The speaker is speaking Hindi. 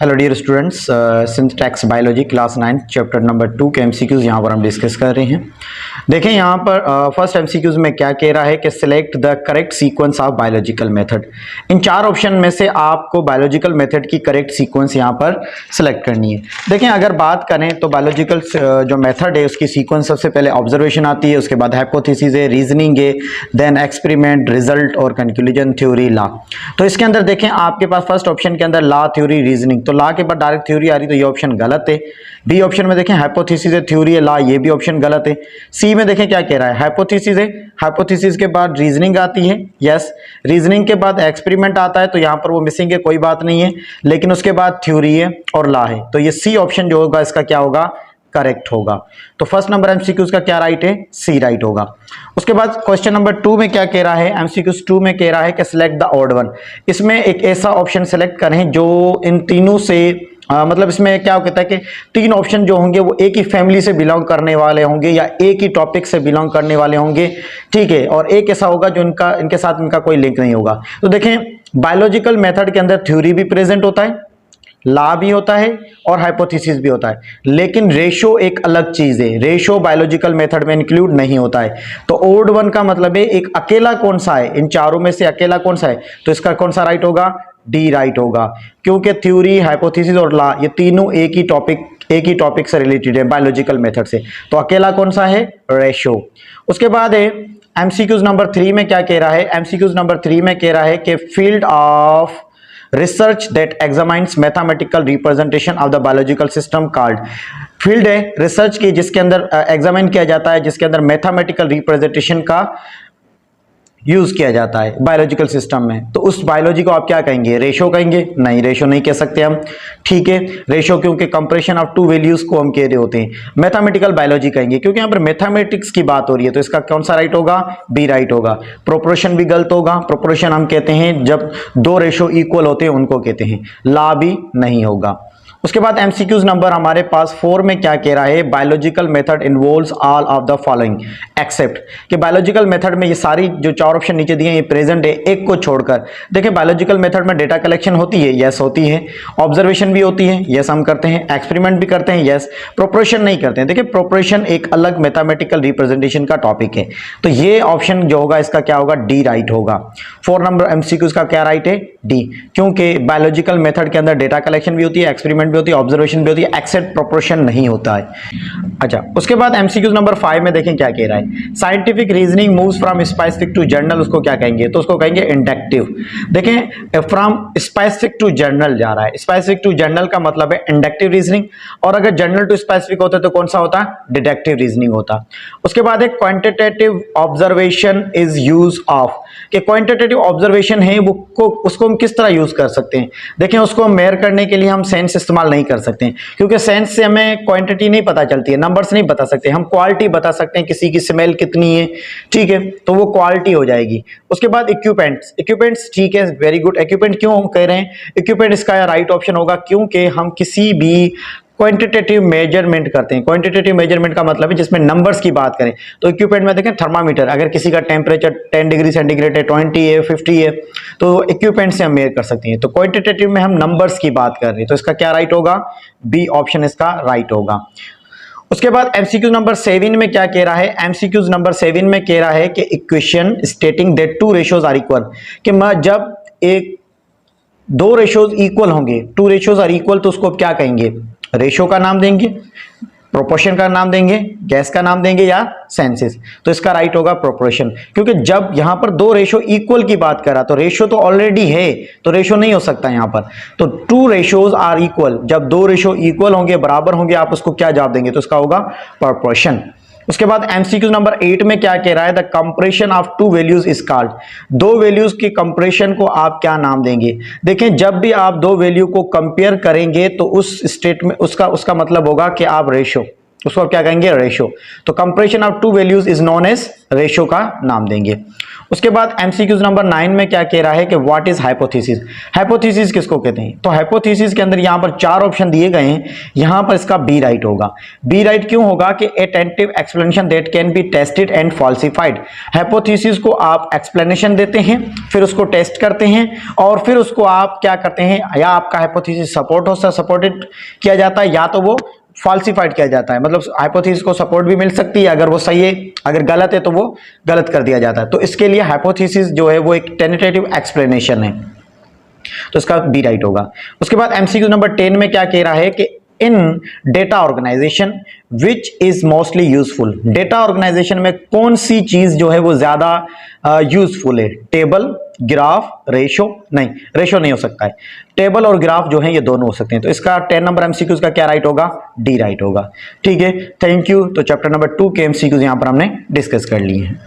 Hello dear students, synthetics biology class 9 chapter number 2 के एमसीक्यूज यहाँ पर हम डिस्कस कर रहे हैं। देखें यहाँ पर फर्स्ट एमसीक्यूज में क्या कह रहा है कि select the correct sequence of biological method. इन चार ऑप्शन में से आपको बायोलॉजिकल मेथड की करेक्ट सीक्वेंस यहाँ पर सिलेक्ट करनी है। देखें अगर बात करें तो बायोलॉजिकल जो मेथड है उसकी सीक्वेंस सबसे पहले ऑब्जर्वेशन आती है, उसके बाद हाइपोथेसिस है, रीजनिंग है, देन एक्सपेरिमेंट, रिजल्ट और कंक्लूजन, थ्योरी, लॉ। तो इसके अंदर देखें आपके पास फर्स्ट ऑप्शन के अंदर लॉ, थ्योरी, रीजनिंग, तो लॉ के बाद डायरेक्ट थ्योरी आ रही तो ये ऑप्शन गलत है। बी ऑप्शन में देखें हाइपोथेसिस है, थ्योरी है, लॉ, ये भी ऑप्शन गलत है। सी में देखें क्या कह रहा है, हाइपोथेसिस है, हाइपोथेसिस के बाद रीजनिंग आती है, यस, रीजनिंग के बाद एक्सपेरिमेंट आता है तो यहां पर वो मिसिंग है, कोई बात नहीं है, लेकिन उसके बाद थ्योरी है और लॉ है, तो ये सी ऑप्शन जो होगा इसका क्या होगा, करेक्ट होगा। तो फर्स्ट नंबर एमसीक्यूज का क्या राइट है, सी राइट होगा। उसके बाद क्वेश्चन नंबर 2 में क्या कह रहा है, एमसीक्यूज 2 में कह रहा है कि सिलेक्ट द ऑड वन। इसमें एक ऐसा ऑप्शन सेलेक्ट करें जो इन तीनों से मतलब इसमें क्या कहता है कि तीन ऑप्शन जो होंगे वो एक ही फैमिली से बिलोंग करने वाले होंगे या एक ही टॉपिक से बिलोंग करने वाले होंगे, ठीक है, और एक ऐसा होगा जो इनके साथ इनका कोई लिंक नहीं होगा। तो देखें बायोलॉजिकल मेथड के अंदर थ्योरी भी प्रेजेंट होता है, लॉ भी होता है और हाइपोथेसिस भी होता है, लेकिन रेशो एक अलग चीज है, रेशो बायोलॉजिकल मेथड में इंक्लूड नहीं होता है। तो ओड वन का मतलब है एक अकेला कौन सा है, इन चारों में से अकेला कौन सा है, तो इसका कौन सा राइट होगा, डी राइट होगा, क्योंकि थ्योरी, हाइपोथेसिस और लॉ ये तीनों एक ही टॉपिक से रिलेटेड है बायोलॉजिकल मेथड से, तो अकेला कौन सा है, रेशो। उसके बाद है एमसीक्यूज नंबर 3 में क्या कह रहा है, एमसीक्यूज नंबर 3 में कह रहा है कि field of research that examines mathematical representation of the biological system called. Field है रिसर्च की जिसके अंदर एग्जामिन किया जाता है, जिसके अंदर मैथमेटिकल रिप्रेजेंटेशन का यूज किया जाता है बायोलॉजिकल सिस्टम में, तो उस बायोलॉजी को आप क्या कहेंगे, रेशो कहेंगे, नहीं रेशो नहीं कह सकते हम, ठीक है, रेशो क्योंकि कंपैरिजन ऑफ टू वैल्यूज को हम कह रहे होते हैं। मैथमेटिकल बायोलॉजी कहेंगे क्योंकि यहाँ पर मैथमेटिक्स की बात हो रही है, तो इसका कौन सा राइट होगा, बी राइट होगा। प्रोपोर्शन भी गलत होगा, प्रोपोर्शन हम कहते हैं जब दो रेशो इक्वल होते हैं उनको कहते हैं, लॉ भी नहीं होगा। उसके बाद एमसीक्यूज नंबर हमारे पास 4 में क्या कह रहा है, biological method involves all of the following except, कि बायोलॉजिकल मेथड में ये सारी जो चार ऑप्शन नीचे दिए हैं ये प्रेजेंट है, एक को छोड़कर। देखिए बायोलॉजिकल मेथड में डेटा कलेक्शन होती है, यस होती है, ऑब्जर्वेशन भी होती है, यस हम करते हैं, एक्सपेरिमेंट भी करते हैं, यस, प्रोपोर्शन नहीं करते हैं। देखिए प्रोपोर्शन एक अलग मैथमेटिकल रिप्रेजेंटेशन का टॉपिक है, तो ये ऑप्शन जो होगा इसका क्या होगा, डी राइट होगा। 4 नंबर एमसीक्यूज का क्या राइट है, डी, क्योंकि बायोलॉजिकल मेथड के अंदर डेटा कलेक्शन भी होती है, एक्सपेरिमेंट भी होती है, ऑब्जर्वेशन भी होती है, एक्सेप्ट प्रोपोर्शन नहीं होता है। अच्छा, उसके बाद एमसीक्यूज नंबर 5 में देखें क्या कह रहा है, scientific reasoning moves from specific to general, उसको क्या कहेंगे, तो उसको कहेंगे इंडक्टिव। देखें फ्रॉम स्पेसिफिक टू जनरल जा रहा है, स्पेसिफिक टू जनरल का मतलब है इंडक्टिव रीजनिंग, और अगर जनरल टू स्पेसिफिक होता तो कौन सा होता, डिडक्टिव रीजनिंग होता। उसके बाद एक quantitative observation is use of, कि क्वांटिटेटिव ऑब्जर्वेशन है वो उसको हम किस तरह यूज कर सकते हैं। देखें उसको मेयर करने के लिए हम सेंस इस्तेमाल नहीं कर सकते हैं, क्योंकि सेंस से हमें क्वांटिटी नहीं पता चलती है, नंबर्स नहीं बता सकते, हम क्वालिटी बता सकते हैं, किसी की स्मेल कितनी है, ठीक है, तो वो क्वालिटी हो जाएगी। उसके बाद इक्विपमेंट्स, ठीक है, वेरी गुड। इक्विपमेंट क्यों कह रहे हैं, इक्विपमेंट इसका राइट ऑप्शन होगा क्योंकि हम किसी भी क्वांटिटेटिव मेजरमेंट करते हैं। क्वांटिटेटिव मेजरमेंट का मतलब है जिसमें नंबर्स की बात करें, तो इक्विपमेंट में देखें थर्मामीटर, अगर किसी का टेम्परेचर 10 डिग्री सेंटीग्रेड है, 20 है, 50 है, तो इक्विपमेंट से हम मेजर कर सकते हैं। तो क्वांटिटेटिव में हम नंबर्स की बात कर रहे हैं, तो इसका क्या राइट होगा, बी ऑप्शन इसका राइट होगा। उसके बाद एमसीक्यू नंबर 7 में क्या कह रहा है, एमसीक्यूज नंबर 7 में कह रहा है कि equation stating that two ratios are equal, कि जब एक दो रेशियोज इक्वल होंगे, टू रेशियोज आर इक्वल, तो उसको क्या कहेंगे, रेशो का नाम देंगे, प्रोपोर्शन का नाम देंगे, गैस का नाम देंगे या सेंसेस, तो इसका राइट होगा प्रोपोर्शन, क्योंकि जब यहां पर दो रेशो इक्वल की बात करा तो रेशो तो ऑलरेडी है, तो रेशो नहीं हो सकता यहां पर, तो टू रेशोज आर इक्वल, जब दो रेशो इक्वल होंगे, बराबर होंगे, आप उसको क्या जवाब देंगे, तो इसका होगा प्रोपोर्शन। उसके बाद एमसीक्यू नंबर 8 में क्या कह रहा है, the comparison of two values is called, दो वैल्यूज की कंपैरिजन को आप क्या नाम देंगे। देखें जब भी आप दो वैल्यू को कंपेयर करेंगे तो उस स्टेट में उसका मतलब होगा कि आप रेशो, उसको क्या कहेंगे, रेशो। तो comparison of two values is known as ratio का नाम देंगे। उसके बाद एमसीक्यूज नंबर 9 में क्या कह रहा है कि व्हाट इज हाइपोथेसिस। हाइपोथेसिस किसको कहते हैं, तो हाइपोथेसिस के अंदर यहां पर 4 ऑप्शन दिए गए हैं, यहां पर इसका बी राइट होगा। बी राइट क्यों होगा कि a tentative explanation that can be tested and falsified. Hypothesis को आप एक्सप्लेनेशन देते हैं, फिर उसको टेस्ट करते हैं और फिर उसको आप क्या करते हैं, या आपका हाइपोथेसिस सपोर्टेड किया जाता है या तो वो फॉल्सिफाइड किया जाता है। मतलब हाइपोथेसिस को सपोर्ट भी मिल सकती है, अगर वो सही है, अगर गलत है तो वो गलत कर दिया जाता है। तो इसके लिए हाइपोथेसिस जो है वो एक टेंटेटिव एक्सप्लेनेशन है, तो इसका बी राइट होगा। उसके बाद एमसीक्यू नंबर 10 में क्या कह रहा है कि in data organization which is mostly useful. Data organization में कौन सी चीज जो है वो ज्यादा यूजफुल है, टेबल, ग्राफ, रेशो। नहीं, रेशो नहीं हो सकता है, टेबल और ग्राफ जो है ये दोनों हो सकते हैं। तो इसका 10 नंबर एमसीक्यूज का क्या राइट होगा, डी राइट होगा। ठीक है, थैंक यू। तो चैप्टर नंबर 2 के एमसीक्यूज यहां पर हमने डिस्कस कर लिए हैं।